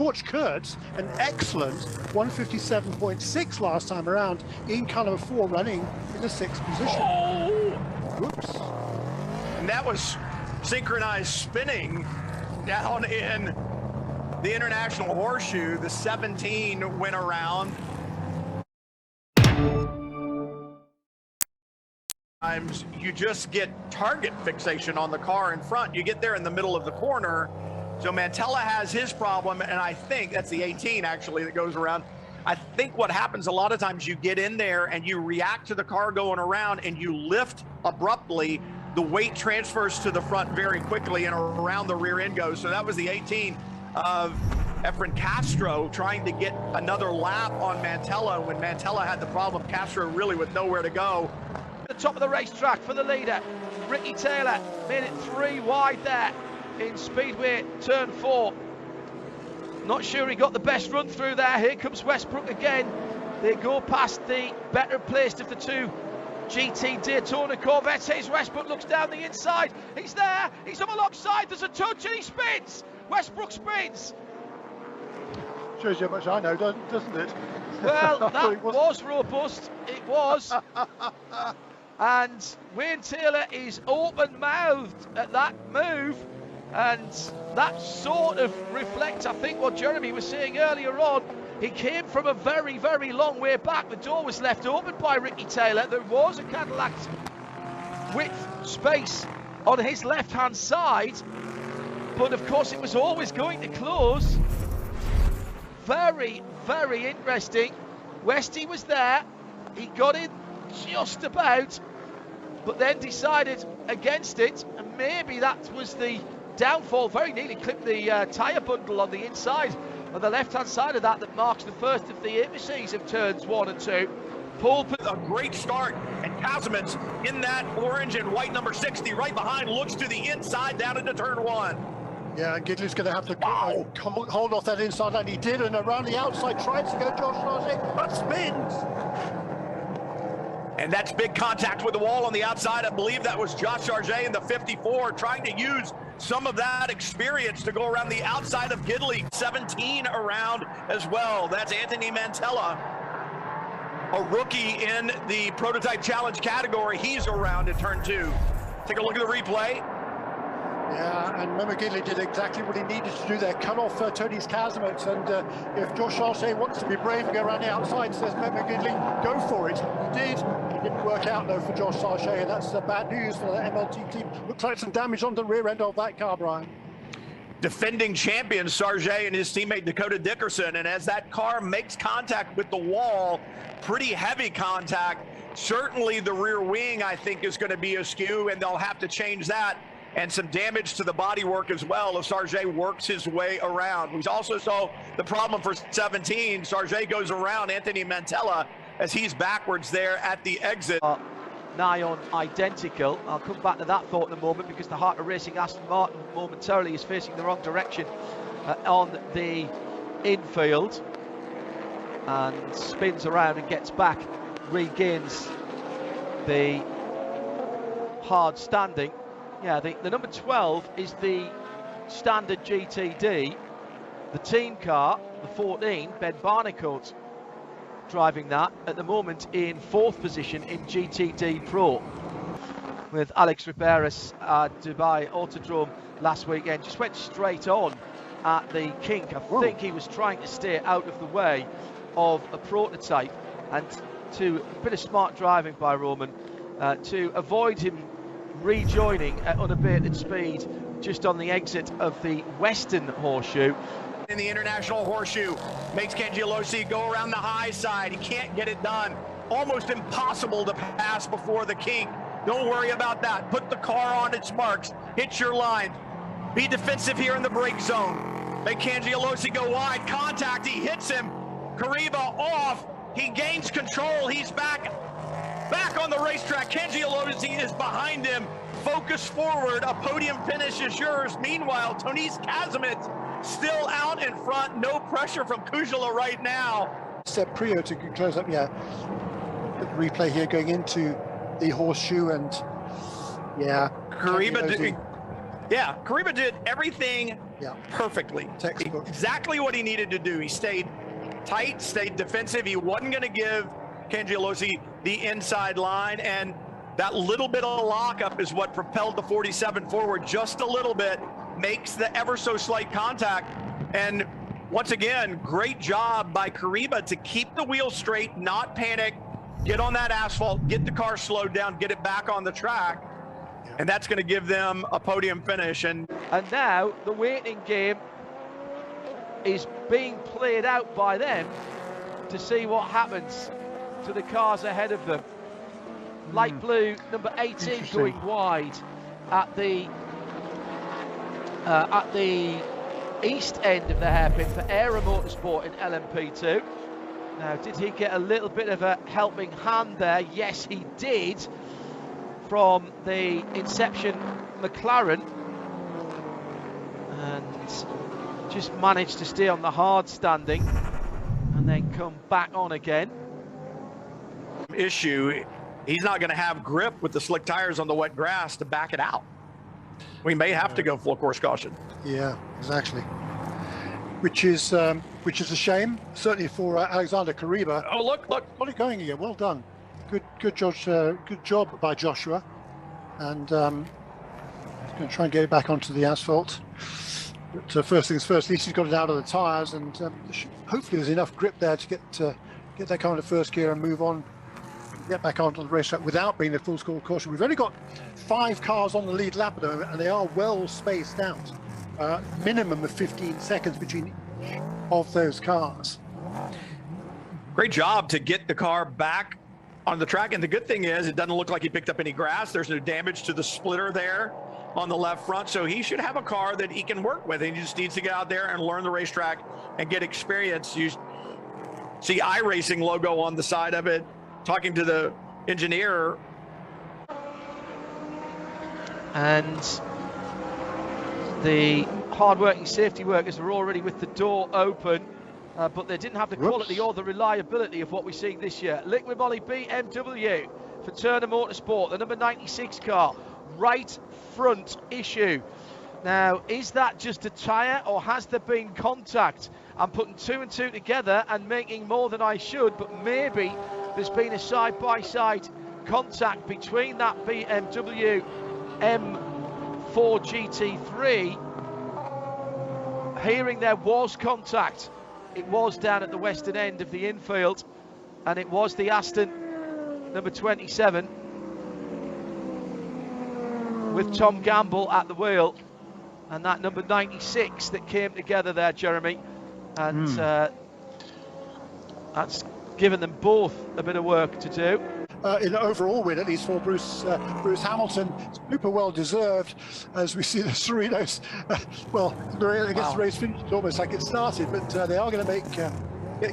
Torch Kurtz, an excellent 157.6 last time around in car number 4, running in the 6th position. Oh! Whoops. And that was synchronized spinning down in the International Horseshoe. The 17 went around. Sometimes you just get target fixation on the car in front. You get there in the middle of the corner. So Mantella has his problem, and I think that's the 18 actually that goes around. I think what happens a lot of times, you get in there and you react to the car going around and you lift abruptly. The weight transfers to the front very quickly and around the rear end goes. So that was the 18 of Efren Castro trying to get another lap on Mantella when Mantella had the problem. Castro really with nowhere to go. The top of the racetrack for the leader, Ricky Taylor, made it 3 wide there in Speedway Turn 4. Not sure he got the best run through there. Here comes Westbrook again. They go past the better placed of the 2 GT Daytona Corvettes. Here's Westbrook, looks down the inside. He's there, he's up alongside, there's a touch and he spins. Westbrook spins. Shows you how much I know, doesn't it? Well, that was robust, it was. And Wayne Taylor is open-mouthed at that move. And that sort of reflects, I think, what Jeremy was saying earlier on. He came from a very, very long way back. The door was left open by Ricky Taylor. There was a Cadillac width space on his left-hand side. But, of course, it was always going to close. Very, very interesting. Westy was there. He got in just about, but then decided against it. And maybe that was the downfall. Very nearly clipped the tyre bundle on the inside, on the left-hand side of that marks the first of the indices of turns 1 and 2. Pole a great start, and Kazimets in that orange and white number 60 right behind, looks to the inside down into turn 1. Yeah, Gidley's going to have to hold off that inside line. He did, and around the outside tries to go Josh Sargent, but spins. And that's big contact with the wall on the outside. I believe that was Josh Sargent in the 54 trying to use some of that experience to go around the outside of Gidley. 17 around as well. That's Anthony Mantella, a rookie in the prototype challenge category. He's around in turn 2. Take a look at the replay. Yeah, and Memo Gidley did exactly what he needed to do there, cut off Tony's Kazimets, and if Josh Sargent wants to be brave and go around the outside, says Memo Gidley, go for it. He did. It didn't work out though for Josh Sargent, and that's bad news for the MLT team. Looks like some damage on the rear end of that car, Brian. Defending champion Sargent and his teammate Dakota Dickerson, and as that car makes contact with the wall, pretty heavy contact, certainly the rear wing I think is going to be askew, and they'll have to change that. And some damage to the bodywork as well as Sargent works his way around. We also saw the problem for 17. Sargent goes around Anthony Mantella as he's backwards there at the exit. Nigh on identical. I'll come back to that thought in a moment, because the Heart of Racing Aston Martin momentarily is facing the wrong direction on the infield and spins around and gets back, regains the hard standing. Yeah, the number 12 is the standard GTD. The team car, the 14, Ben Barnicoat, driving that at the moment in 4th position in GTD Pro. With Alex Riberas at Dubai Autodrome last weekend, just went straight on at the kink. I think he was trying to stay out of the way of a prototype, and to a bit of smart driving by Roman to avoid him rejoining at unabated speed just on the exit of the Western Horseshoe. In the International Horseshoe, makes Cangialosi go around the high side. He can't get it done. Almost impossible to pass before the kink. Don't worry about that. Put the car on its marks. Hit your line. Be defensive here in the brake zone. Make Cangialosi go wide. Contact. He hits him. Kariba off. He gains control. He's back on the racetrack. Cangialosi is behind him. Focus forward. A podium finish is yours. Meanwhile, Tonis Kazimets still out in front. No pressure from Kujala right now. Seb Prio to close up. Yeah, the replay here going into the horseshoe, and yeah, Kariba did everything Yeah. Perfectly. Textbook. Exactly what he needed to do. He stayed tight, stayed defensive. He wasn't going to give Cangialosi the inside line, and that little bit of lockup is what propelled the 47 forward just a little bit, makes the ever so slight contact. And once again, great job by Kariba to keep the wheel straight, not panic, get on that asphalt, get the car slowed down, get it back on the track. And that's going to give them a podium finish. And now the waiting game is being played out by them to see what happens to the cars ahead of them. Light blue, number 18 going wide at the east end of the hairpin for Aero Motorsport in LMP2. Now, did he get a little bit of a helping hand there? Yes, he did, from the Inception McLaren, and just managed to stay on the hard standing and then come back on again. Issue, he's not going to have grip with the slick tires on the wet grass to back it out. We may have to go full course caution. Yeah, exactly. Which is a shame, certainly for Alexander Kariba. Oh, look! Got it going again. Well done. Good job by Joshua. And he's going to try and get it back onto the asphalt. But first things first, at least he's got it out of the tyres, and hopefully there's enough grip there to get that car into first gear and move on, get back onto the racetrack without being a full score caution. We've only got 5 cars on the lead lap at the moment, and they are well spaced out. Minimum of 15 seconds between each of those cars. Great job to get the car back on the track. And the good thing is, it doesn't look like he picked up any grass. There's no damage to the splitter there on the left front. So he should have a car that he can work with. He just needs to get out there and learn the racetrack and get experience. You see iRacing logo on the side of it. Talking to the engineer. And the hard-working safety workers were already with the door open, but they didn't have the quality or the reliability of what we're seeing this year. Liquid Moly BMW for Turner Motorsport, the number 96 car, right front issue. Now, is that just a tyre, or has there been contact? I'm putting 2 and 2 together and making more than I should, but maybe there's been a side-by-side contact between that BMW M4 GT3. Hearing there was contact. It was down at the western end of the infield, and it was the Aston number 27 with Tom Gamble at the wheel, and that number 96 that came together there, Jeremy, and that's given them both a bit of work to do. In an overall win, at least for Bruce Hamilton, super well deserved, as we see the Cerritos. I guess the race finished almost like it started, but they are going to make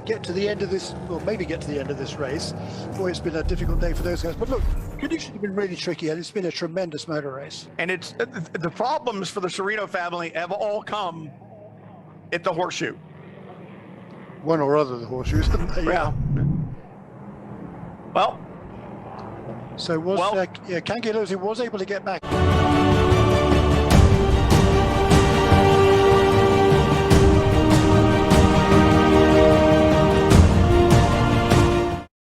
get to the end of this, or maybe get to the end of this race. Boy, it's been a difficult day for those guys. But look, conditions have been really tricky, and it's been a tremendous motor race. And it's the problems for the Cerrito family have all come at the horseshoe. One or other of the horseshoes, haven't they? Yeah. Well. So Cangialosi was able to get back.